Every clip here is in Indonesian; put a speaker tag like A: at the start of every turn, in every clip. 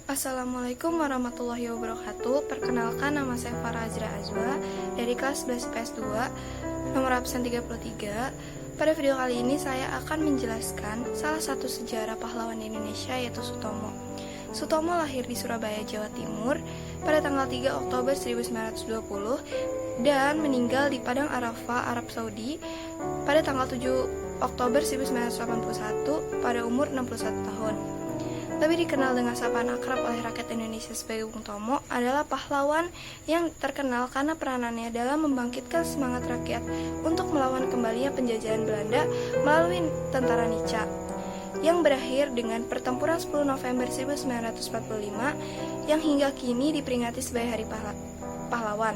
A: Assalamualaikum warahmatullahi wabarakatuh. Perkenalkan, nama saya Farah Azra Azwa dari kelas 11 IPS 2, nomor absen 33. Pada video kali ini saya akan menjelaskan salah satu sejarah pahlawan Indonesia, yaitu Sutomo. Sutomo lahir di Surabaya, Jawa Timur pada tanggal 3 Oktober 1920 dan meninggal di Padang Arafah, Arab Saudi pada tanggal 7 Oktober 1981 pada umur 61 tahun. Lebih dikenal dengan sapaan akrab oleh rakyat Indonesia sebagai Bung Tomo, adalah pahlawan yang terkenal karena peranannya dalam membangkitkan semangat rakyat untuk melawan kembalinya penjajahan Belanda melalui tentara Nica, yang berakhir dengan pertempuran 10 November 1945 yang hingga kini diperingati sebagai Hari Pahlawan.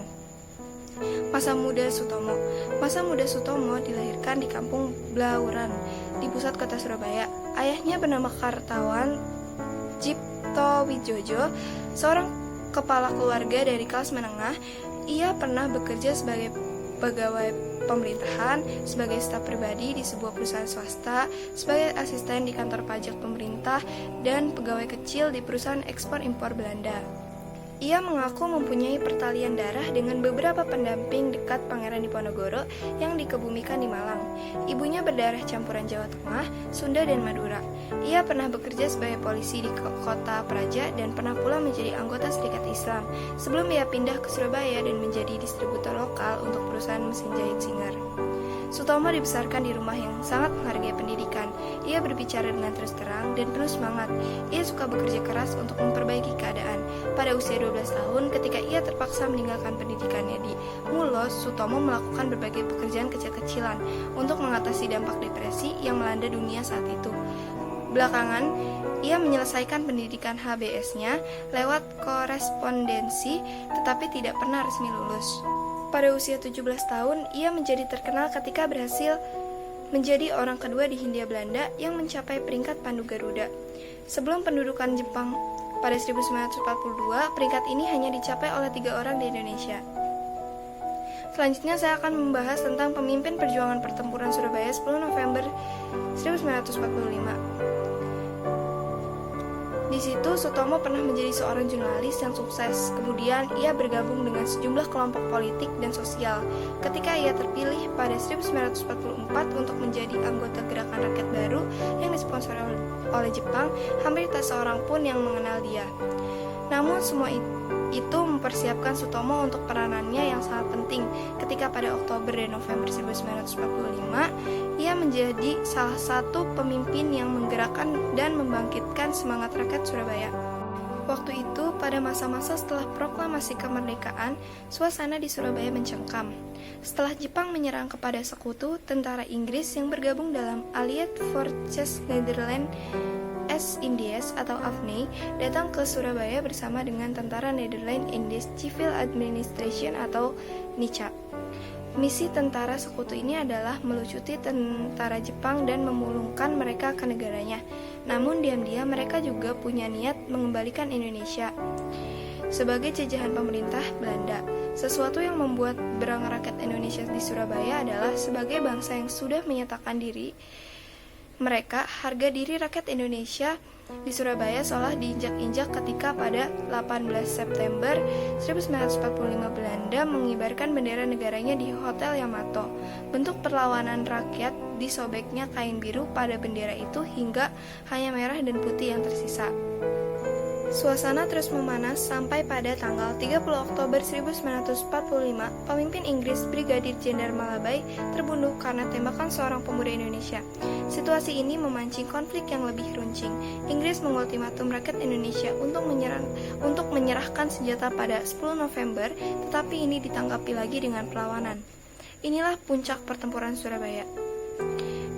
A: Masa muda Sutomo. Masa muda Sutomo dilahirkan di kampung Blauran di pusat kota Surabaya. Ayahnya bernama Kartawan Cipto Wijojo, seorang kepala keluarga dari kelas menengah. Ia pernah bekerja sebagai pegawai pemerintahan, sebagai staf pribadi di sebuah perusahaan swasta, sebagai asisten di kantor pajak pemerintah, dan pegawai kecil di perusahaan ekspor-impor Belanda. Ia mengaku mempunyai pertalian darah dengan beberapa pendamping dekat Pangeran Diponegoro yang dikebumikan di Malang. Ibunya berdarah campuran Jawa Tengah, Sunda, dan Madura. Ia pernah bekerja sebagai polisi di kota Praja dan pernah pula menjadi anggota Serikat Islam sebelum ia pindah ke Surabaya dan menjadi distributor lokal untuk perusahaan mesin jahit Singer. Sutomo dibesarkan di rumah yang sangat menghargai pendidikan. Ia berbicara dengan terus terang dan penuh semangat. Ia suka bekerja keras untuk memperbaiki keadaan. Pada usia 12 tahun, ketika ia terpaksa meninggalkan pendidikannya di Mulos, Sutomo melakukan berbagai pekerjaan kecil-kecilan untuk mengatasi dampak depresi yang melanda dunia saat itu. Belakangan, ia menyelesaikan pendidikan HBS-nya lewat korespondensi, tetapi tidak pernah resmi lulus. Pada usia 17 tahun, ia menjadi terkenal ketika berhasil menjadi orang kedua di Hindia Belanda yang mencapai peringkat Pandu Garuda. Sebelum pendudukan Jepang pada 1942, peringkat ini hanya dicapai oleh 3 orang di Indonesia. Selanjutnya saya akan membahas tentang pemimpin perjuangan pertempuran Surabaya 10 November 1945. Di situ, Sutomo pernah menjadi seorang jurnalis yang sukses. Kemudian, ia bergabung dengan sejumlah kelompok politik dan sosial. Ketika ia terpilih pada 1944 untuk menjadi anggota Gerakan Rakyat Baru yang disponsori oleh Jepang, hampir tak seorang pun yang mengenal dia. Namun, semua itu mempersiapkan Sutomo untuk peranannya yang sangat penting ketika pada Oktober dan November 1945 ia menjadi salah satu pemimpin yang menggerakkan dan membangkitkan semangat rakyat Surabaya. Waktu itu, pada masa-masa setelah proklamasi kemerdekaan, suasana di Surabaya mencengkam. Setelah Jepang menyerang kepada sekutu, tentara Inggris yang bergabung dalam Allied Forces Netherlands East Indies atau AFNI datang ke Surabaya bersama dengan tentara Netherlands Indies Civil Administration atau NICA. Misi tentara sekutu ini adalah melucuti tentara Jepang dan memulungkan mereka ke negaranya. Namun diam-diam mereka juga punya niat mengembalikan Indonesia sebagai jajahan pemerintah Belanda. Sesuatu yang membuat berang rakyat Indonesia di Surabaya adalah sebagai bangsa yang sudah menyatakan diri mereka, harga diri rakyat Indonesia di Surabaya seolah diinjak-injak ketika pada 18 September 1945 Belanda mengibarkan bendera negaranya di Hotel Yamato. Bentuk perlawanan rakyat disobeknya kain biru pada bendera itu hingga hanya merah dan putih yang tersisa. Suasana terus memanas sampai pada tanggal 30 Oktober 1945, pemimpin Inggris Brigadir Jenderal Malabai terbunuh karena tembakan seorang pemuda Indonesia. Situasi ini memancing konflik yang lebih runcing. Inggris mengultimatum rakyat Indonesia untuk menyerahkan senjata pada 10 November, tetapi ini ditanggapi lagi dengan perlawanan. Inilah puncak pertempuran Surabaya.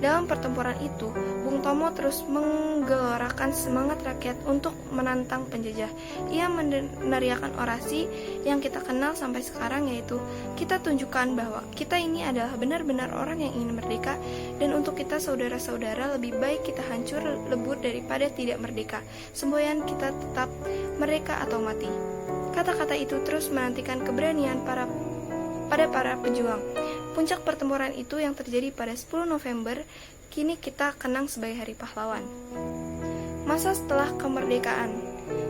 A: Dalam pertempuran itu, Bung Tomo terus menggelorakan semangat rakyat untuk menantang penjajah. Ia meneriakan orasi yang kita kenal sampai sekarang, yaitu, "Kita tunjukkan bahwa kita ini adalah benar-benar orang yang ingin merdeka, dan untuk kita saudara-saudara lebih baik kita hancur lebur daripada tidak merdeka. Semboyan kita tetap merdeka atau mati." Kata-kata itu terus menantikan keberanian pada para pejuang. Puncak pertempuran itu yang terjadi pada 10 November kini kita kenang sebagai Hari Pahlawan. Masa setelah kemerdekaan.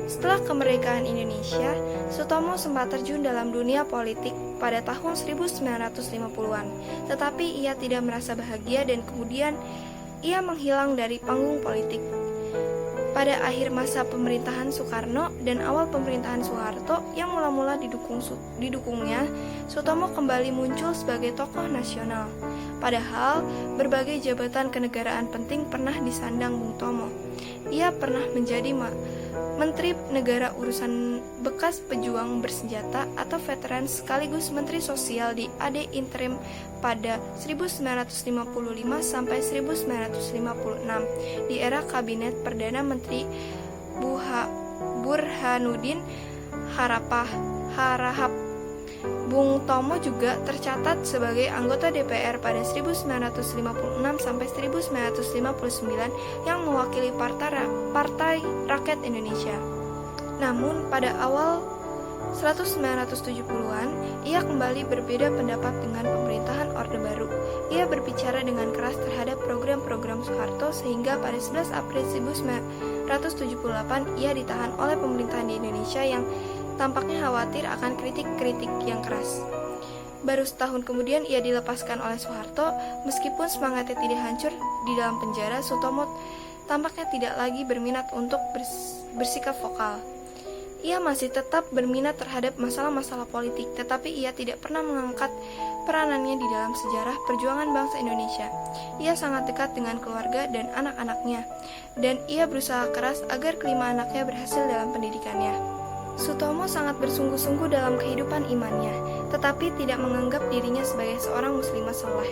A: Setelah kemerdekaan Indonesia, Sutomo sempat terjun dalam dunia politik pada tahun 1950-an, tetapi ia tidak merasa bahagia dan kemudian ia menghilang dari panggung politik. Pada akhir masa pemerintahan Soekarno dan awal pemerintahan Soeharto yang mula-mula didukungnya, Sutomo kembali muncul sebagai tokoh nasional. Padahal, berbagai jabatan kenegaraan penting pernah disandang Bung Tomo. Ia pernah menjadi Menteri Negara Urusan Bekas Pejuang Bersenjata atau veteran sekaligus Menteri Sosial di AD Interim pada 1955 sampai 1956 di era Kabinet Perdana Menteri Burhanuddin Harahap. Bung Tomo juga tercatat sebagai anggota DPR pada 1956 sampai 1959 yang mewakili Partai Rakyat Indonesia. Namun pada awal 1970-an, ia kembali berbeda pendapat dengan pemerintahan Orde Baru. Ia berbicara dengan keras terhadap program-program Soeharto sehingga pada 11 April 1978 ia ditahan oleh pemerintahan di Indonesia yang tampaknya khawatir akan kritik-kritik yang keras. Baru setahun kemudian ia dilepaskan oleh Soeharto. Meskipun semangatnya tidak hancur di dalam penjara, Sutomo tampaknya tidak lagi berminat untuk bersikap vokal. Ia masih tetap berminat terhadap masalah-masalah politik, tetapi ia tidak pernah mengangkat peranannya di dalam sejarah perjuangan bangsa Indonesia. Ia sangat dekat dengan keluarga dan anak-anaknya, dan ia berusaha keras agar kelima anaknya berhasil dalam pendidikannya. Sutomo sangat bersungguh-sungguh dalam kehidupan imannya, tetapi tidak menganggap dirinya sebagai seorang muslimah soleh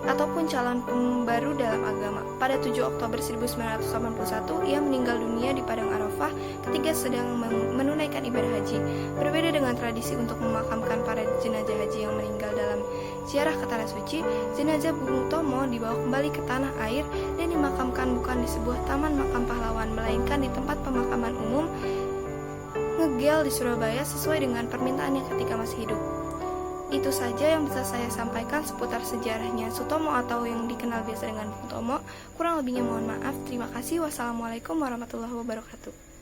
A: ataupun calon pembaru dalam agama. Pada 7 Oktober 1981, ia meninggal dunia di Padang Arafah ketika sedang menunaikan ibadah haji. Berbeda dengan tradisi untuk memakamkan para jenazah haji yang meninggal dalam ziarah ke Tanah Suci, jenazah Bung Tomo dibawa kembali ke tanah air dan dimakamkan bukan di sebuah taman makam pahlawan, melainkan di tempat pemakaman umum Ngegel di Surabaya sesuai dengan permintaannya ketika masih hidup. Itu saja yang bisa saya sampaikan seputar sejarahnya Sutomo atau yang dikenal biasa dengan Bung Tomo. Kurang lebihnya mohon maaf. Terima kasih. Wassalamualaikum warahmatullahi wabarakatuh.